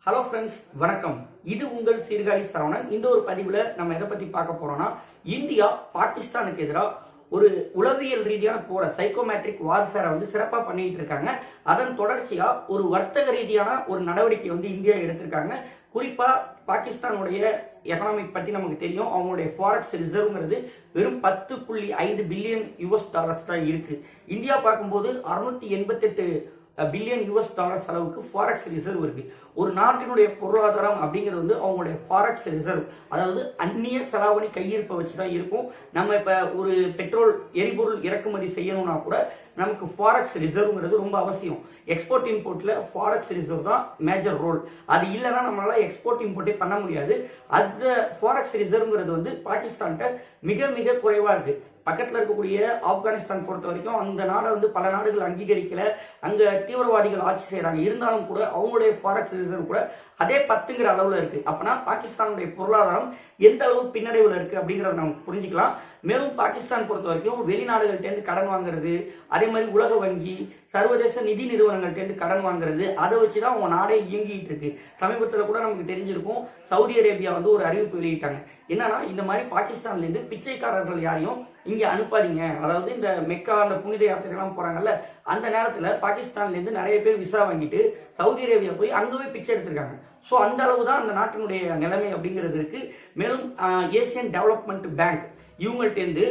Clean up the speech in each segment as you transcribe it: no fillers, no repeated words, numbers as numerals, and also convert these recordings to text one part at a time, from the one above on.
Hello friends, வணக்கம். இது உங்கள் சீர்காழி சரவணன். இந்த ஒரு பதிவில் நம்ம எதை பற்றி பார்க்க போறோம்னா, இந்தியா பாகிஸ்தானுக்கு எதிராக ஒரு உளவியல் ரீதியான போரை, சைக்கோமேட்ரிக் வார்ஃபேரை சிறப்பாக பண்ணிட்டு இருக்காங்க. அதன் தொடர்ச்சியா ஒரு வர்த்தக ரீதியான ஒரு நடவடிக்கை இந்தியா எடுத்திருக்காங்க. குறிப்பா பாகிஸ்தானுடைய எக்கனாமிக் பற்றி நமக்கு தெரியும். அவங்களுடைய ஃபாரெக்ஸ் ரிசர்வ்ங்கிறது வெறும் 10.5 பில்லியன் US டாலர்ஸ் தான் இருக்கு. இந்தியா பார்க்கும்போது 688 பில்லியன் US டாலர்ஸ் அளவுக்கு ஃபாரெக்ஸ் ரிசர்வ் இருக்கு. ஒரு நாட்டினுடைய பொருளாதாரம் அப்படிங்கிறது அவங்களுடைய ஃபாரெக்ஸ் ரிசர்வ், அதாவது அந்நிய செலாவணி கையிருப்பை வச்சுதான் இருக்கும். நம்ம இப்ப ஒரு பெட்ரோல் எரிபொருள் இறக்குமதி செய்யணும்னா கூட நமக்கு ஃபாரெக்ஸ் ரிசர்வ்ங்கிறது ரொம்ப அவசியம். எக்ஸ்போர்ட் இம்போர்ட்ல ஃபாரெக்ஸ் ரிசர்வ் தான் மேஜர் ரோல். அது இல்லைன்னா நம்மளால எக்ஸ்போர்ட் இம்போர்ட்டே பண்ண முடியாது. அந்த ஃபாரெக்ஸ் ரிசர்வ்ங்கிறது பாகிஸ்தான்கிட்ட மிக மிக குறைவா இருக்கு. பக்கத்தில் இருக்கக்கூடிய ஆப்கானிஸ்தான் பொறுத்த வரைக்கும் அந்த நாடை பல நாடுகள் அங்கீகரிக்கல. அங்க தீவிரவாதிகள் ஆட்சி செய்யறாங்க. இருந்தாலும் கூட அவங்களுடைய ஃபாரெக்ஸ் ரிசர்வ் கூட அதே 10ங்கிற அளவுல இருக்கு. அப்பனா பாகிஸ்தானுடைய பொருளாதாரம் எந்த அளவு பின்னடைவுல இருக்கு அப்படிங்கறத நம்ம புரிஞ்சுக்கலாம். மேலும் பாகிஸ்தான் பொறுத்த வரைக்கும் வெளிநாடுகள்கிட்ட கடன் வாங்குறது, அதே மாதிரி உலக வங்கி, சர்வதேச நிதி நிறுவனங்கள்ட்ட கடன் வாங்குறது, அதை வச்சுதான் அவங்க நாடே இயங்கிட்டு இருக்கு. சமீபத்தில் கூட நமக்கு தெரிஞ்சிருக்கும், சவுதி அரேபியா ஒரு அறிவிப்பு வெளியிட்டாங்க. என்னன்னா, இந்த மாதிரி பாகிஸ்தான்ல இருந்து பிச்சைக்காரர்கள் யாரையும் இங்க அனுப்பாதீங்க. அதாவது இந்த மெக்கா, அந்த புனித யாத்திரை எல்லாம் போறாங்கல்ல, அந்த நேரத்துல பாகிஸ்தான்ல இருந்து நிறைய பேர் விசா வாங்கிட்டு சவுதி அரேபியா போய் அங்கவே பிச்சை எடுத்திருக்காங்க. சோ அந்த அளவு தான் அந்த நாட்டினுடைய நிலைமை அப்படிங்கிறது இருக்கு. மேலும் ஏசியன் டெவலப்மெண்ட் பேங்க் இவங்கள்ட்ட இருந்து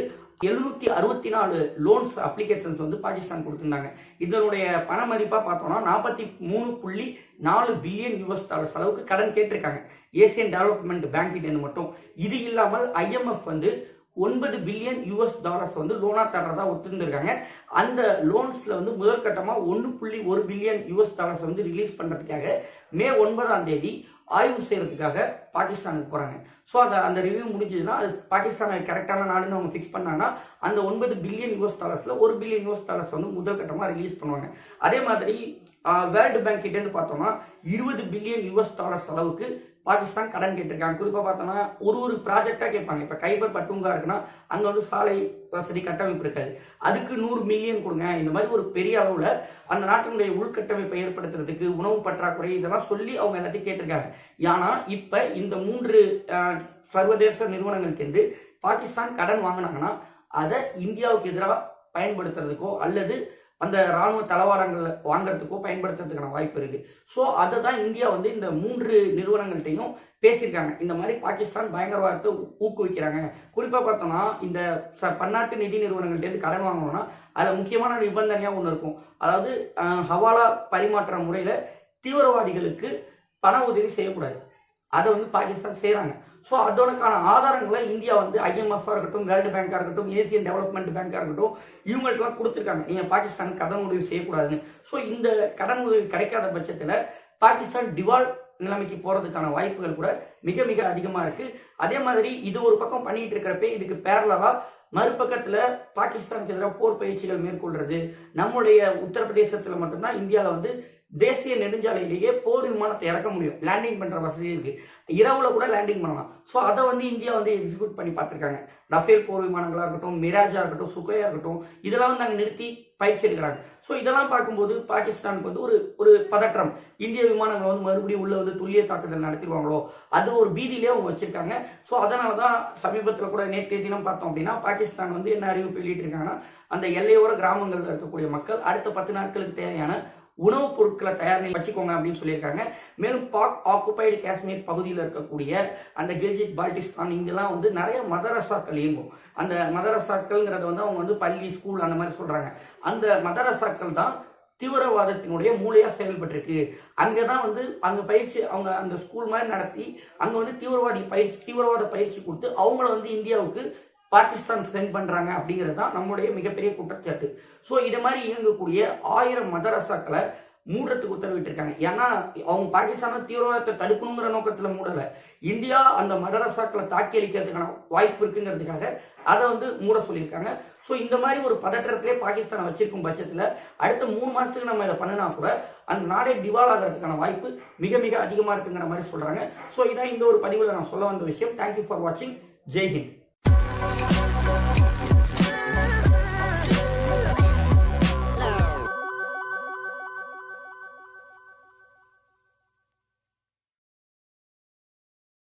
764 லோன்ஸ் அப்ளிகேஷன்ஸ் பாகிஸ்தான் கொடுத்திருந்தாங்க. இதனுடைய பண மதிப்பா பார்த்தோம்னா 43.4 பில்லியன் US டாலர்ஸ் அளவுக்கு கடன் கேட்டிருக்காங்க ஏசியன் டெவலப்மெண்ட் பேங்க் கிட்ட இருந்து மட்டும். இது இல்லாமல் IMF 9 பில்லியன் US டாலர்ஸ் லோனா தர்றதா ஒத்துருந்துருக்காங்க. அந்த லோன்ஸ்ல முதல் கட்டமா 1.1 பில்லியன் US டாலர்ஸ் ரிலீஸ் பண்றதுக்காக மே 9ஆம் தேதி ஆய்வு செய்யறதுக்காக பாகிஸ்தானுக்கு போறாங்க. ஸோ அந்த ரிவ்யூ முடிஞ்சதுன்னா, அது பாகிஸ்தான் கரெக்டான நாடுன்னு அவங்க ஃபிக்ஸ் பண்ணாங்கன்னா அந்த 9 billion US டாலர்ஸ்ல 1 billion US dollars முதல் கட்டமா ரிலீஸ் பண்ணுவாங்க. அதே மாதிரி வேர்ல்டு பேங்க் கிட்ட இருந்து பார்த்தோம்னா 20 பில்லியன் US டாலர்ஸ் அளவுக்கு பாகிஸ்தான் கடன் கேட்டிருக்காங்க. குறிப்பா பார்த்தோம்னா ஒரு ப்ராஜெக்டா கேட்பாங்க. இப்ப கைபர் பட்டுங்கா இருக்குன்னா அங்க சாலை வசதி கட்டமைப்பு இருக்காது, அதுக்கு 100 மில்லியன் கொடுங்க. இந்த மாதிரி ஒரு பெரிய அளவுல அந்த நாட்டினுடைய உள்கட்டமைப்பை ஏற்படுத்துறதுக்கு, உணவு பற்றாக்குறை, இதெல்லாம் சொல்லி அவங்க எல்லாத்தையும் கேட்டிருக்காங்க. ஆனா இப்ப இந்த 3 சர்வதேச நிறுவனங்களுக்கு பாகிஸ்தான் கடன் வாங்கினாங்கன்னா அதை இந்தியாவுக்கு எதிராக பயன்படுத்துறதுக்கோ அல்லது அந்த ராணுவ தளவாடங்கள் வாங்கறதுக்கோ பயன்படுத்துறதுக்கான வாய்ப்பு இருக்கு. ஸோ அதை தான் இந்தியா இந்த 3 நிறுவனங்கள்ட்டையும் பேசியிருக்காங்க. இந்த மாதிரி பாகிஸ்தான் பயங்கரவாதத்தை ஊக்குவிக்கிறாங்க. குறிப்பா பார்த்தோம்னா, இந்த பன்னாட்டு நிதி நிறுவனங்கள்ட்ட கடன் வாங்கணும்னா அதுல முக்கியமான நிபந்தனையா ஒன்று இருக்கும். அதாவது ஹவாலா பரிமாற்ற முறையில தீவிரவாதிகளுக்கு பண உதவி செய்யக்கூடாது. அதை பாகிஸ்தான் செய்யறாங்க. ஸோ அதோடக்கான ஆதாரங்களை இந்தியா IMF இருக்கட்டும், வேர்ல்டு பேங்கா இருக்கட்டும், ஏசியன் டெவலப்மெண்ட் பேங்கா இருக்கட்டும், இவங்கள்ட்டலாம் கொடுத்துருக்காங்க. நீங்க பாகிஸ்தானுக்கு கடன் உதவி செய்யக்கூடாதுன்னு. ஸோ இந்த கடன் உதவி கிடைக்காத பட்சத்தில் பாகிஸ்தான் டிவால் நிலைமைக்கு போறதுக்கான வாய்ப்புகள் கூட மிக மிக அதிகமா இருக்கு. அதே மாதிரி இது ஒரு பக்கம் பண்ணிட்டு இருக்கிறப்ப, இதுக்கு பேரலா மறுபக்கத்துல பாகிஸ்தானுக்கு எதிராக போர் பயிற்சிகள் மேற்கொள்றது. நம்முடைய உத்தரப்பிரதேசத்துல மட்டும்தான் இந்தியாவில் தேசிய நெடுஞ்சாலையிலேயே போர் விமானத்தை இறக்க முடியும், லேண்டிங் பண்ற வசதி இருக்கு. இரவுல கூட லேண்டிங் பண்ணலாம். ஸோ அதை இந்தியா எக்ஸிக்யூட் பண்ணி பார்த்திருக்காங்க. ரஃபேல் போர் விமானங்களா இருக்கட்டும், மிராஜா இருக்கட்டும், சுகையா இருக்கட்டும், இதெல்லாம் அங்க நிறுத்தி பயிற்சி எடுக்கிறாங்க. ஸோ இதெல்லாம் பார்க்கும்போது பாகிஸ்தானுக்கு ஒரு பதற்றம். இந்திய விமானங்கள் மறுபடியும் உள்ள துல்லிய தாக்குதல் நடத்திடுவாங்களோ, அது ஒரு பீதியிலே அவங்க வச்சிருக்காங்க. ஸோ அதனாலதான் சமீபத்தில் கூட நேற்றைய தினம் பார்த்தோம் அப்படின்னா, பாகிஸ்தான் என்ன அறிவிப்பு வெளியிட்டு இருக்காங்கன்னா, அந்த எல்லையோர கிராமங்கள்ல இருக்கக்கூடிய மக்கள் அடுத்த 10 நாட்களுக்கு தேவையான உணவுப் பொருட்களை தயார் வச்சுக்கோங்க அப்படின்னு சொல்லியிருக்காங்க. மேலும் பாக் ஆக்குபைடு காஷ்மீர் பகுதியில் இருக்கக்கூடிய அந்த கில்ஜித் பால்டிஸ்தான் இங்கெல்லாம் நிறைய மதரசாக்கள் இயங்கும். அந்த மதரசாக்கள்ங்கிறத அவங்க பள்ளி, ஸ்கூல் அந்த மாதிரி சொல்றாங்க. அந்த மதரசாக்கள் தான் தீவிரவாதத்தினுடைய மூளையா செயல்பட்டு இருக்கு. அங்கதான் அங்க பயிற்சி, அவங்க அந்த ஸ்கூல் மாதிரி நடத்தி அங்க தீவிரவாத பயிற்சி கொடுத்து அவங்கள இந்தியாவுக்கு பாகிஸ்தான் சென்ட் பண்றாங்க அப்படிங்கிறது தான் நம்முடைய மிகப்பெரிய குற்றச்சாட்டு. ஸோ இதை மாதிரி இயங்கக்கூடிய 1000 மதரசாக்களை மூடுறதுக்கு உத்தரவிட்டிருக்காங்க. ஏன்னா அவங்க பாகிஸ்தான தீவிரவாதத்தை தடுக்கணுங்கிற நோக்கத்துல மூடல, இந்தியா அந்த மதரசாக்களை தாக்கி அளிக்கிறதுக்கான வாய்ப்பு இருக்குங்கிறதுக்காக அதை மூட சொல்லியிருக்காங்க. ஸோ இந்த மாதிரி ஒரு பதற்றத்திலே பாகிஸ்தானை வச்சிருக்கும் பட்சத்தில் அடுத்த 3 மாசத்துக்கு நம்ம இதை பண்ணினா கூட அந்த நாடே டிவால் ஆகிறதுக்கான வாய்ப்பு மிக மிக அதிகமா இருக்குங்கிற மாதிரி சொல்றாங்க. ஸோ இதான் இந்த ஒரு பதிவில் நான் சொல்ல வந்த விஷயம். தேங்க்யூ ஃபார் வாட்சிங். ஜெய் ஹிந்த்.